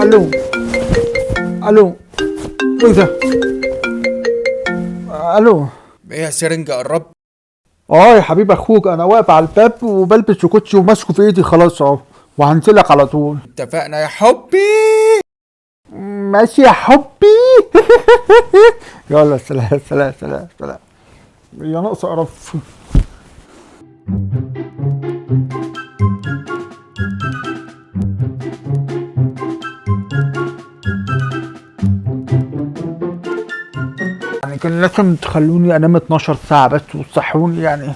الو الو، ايه ده؟ الو. ايه يا سرنجة قربت؟ اه يا حبيب اخوك، انا واقف على الباب وبلبس كوتشي وماسكه في ايدي خلاص اهو، وهنزلك على طول. اتفقنا يا حبي. ماشي يا حبي. يلا سلام سلام سلام سلام. يا ناقص قرف. يعني كان لازم تخلوني انام 12 ساعة بس وتصحوني يعني.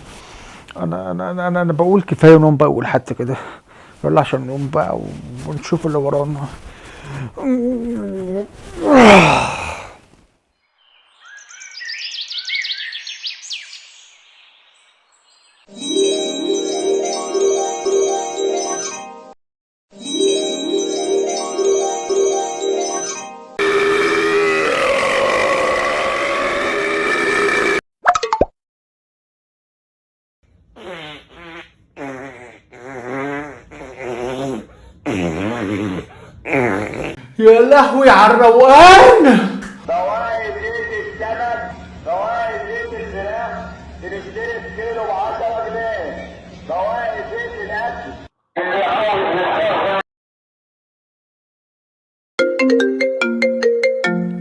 انا بقول كفاية نوم بقى، اقول حتى كده. يلا عشان نقوم بقى ونشوف اللي ورانا. يا لهوي على الروقان. فوائد ريت السمك، فوائد ريت الفراخ بنشتري الكيلو ب 10 جنيه، فوائد ريت الاكل.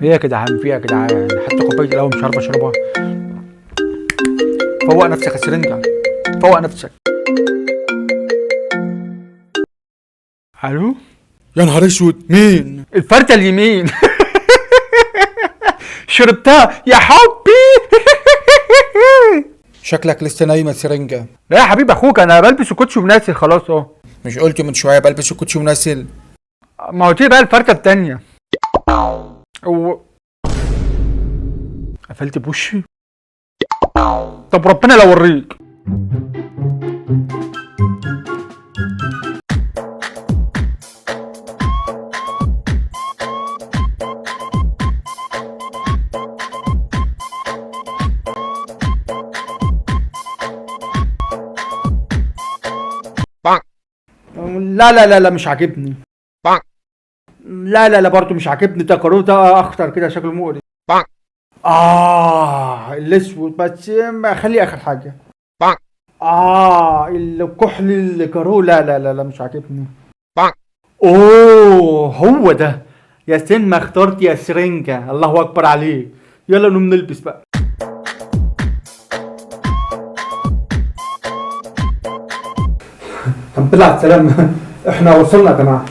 ايه يا جدعان، في يا جدعان حتى كوبايه القهوه مش عارف اشربها. فوق نفسك يا سرنجة، فوق نفسك. الو. يا نهار اسود، مين؟ الفرده اليمين. شربتها يا حبي. شكلك لسه نايمة سرنجة. لا يا حبيب اخوك، انا بلبس الكوتشي ونازل خلاص اهو. مش قلت من شوية بلبس الكوتشي ونازل؟ ما هو دي بقى الفرده التانية. قفلت بوشي. طب ربنا لو اوريك. لا لا لا لا مش عاجبني. لا لا لا برضه مش عاجبني، ده كارو ده اخضر كده شكله مقرف. الاسود بس خليه اخر حاجه. الكحل الكارو لا لا لا لا مش عاجبني. اوه هو ده يا سن ما اخترت يا سرنجة، الله اكبر عليك. يلا نقوم نلبس بقى. الحمد لله على السلامة. احنا وصلنا يا جماعة.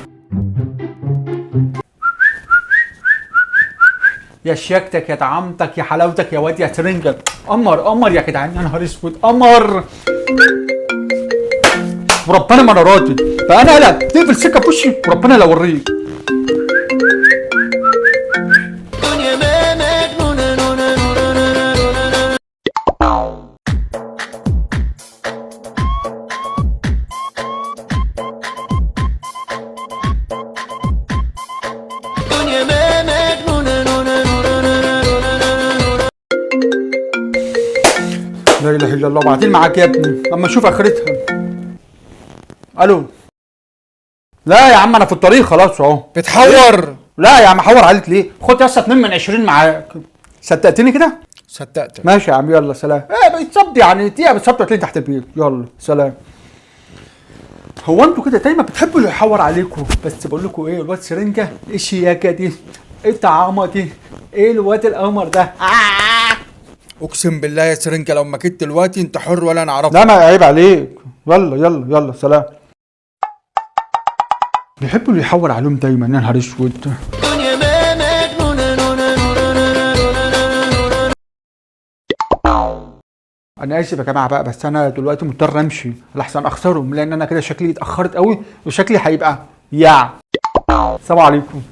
يا شياكتك يا طعامتك يا حلاوتك يا واد يا سرنجة. قمر قمر يا جدعان، يا نهار اسود قمر. وربنا ما انا راضي بقى، انا لا تقفل سكه في وشي وربنا لو اوريك. لا اله الا الله، وبعدين معاك يا ابني اما اشوف اخرتها. الو. لا يا عم انا في الطريق خلاص اهو. بتحور؟ لا يا عم احور عليك ليه؟ خد يا اسطى 2 من 20 معاك. صدقتني كده؟ صدقتك. ماشي يا عم يلا سلام. بالظبط يعني دقيقه بالظبط هتلاقيني تحت البيت. يلا سلام. هو انتوا كده دايما بتحبوا اللي يحور عليكم، بس بقول لكم ايه، الواد سرنجة ايه الشياكه دي؟ ايه الطعامه دي؟ ايه الواد القمر ده؟ اقسم بالله يا سرنجة لو ما كنت دلوقتي انت حر ولا انا اعرفك. لا ما عيب عليك. يلا يلا يلا سلام. بيحبوا اللي يحور عليهم دايما، يا نهار اسود. انا اسف يا جماعه بقى، بس انا دلوقتي مضطر امشي لحسن اخسرهم، لان انا كده شكلي اتاخرت قوي وشكلي هيبقى السلام عليكم.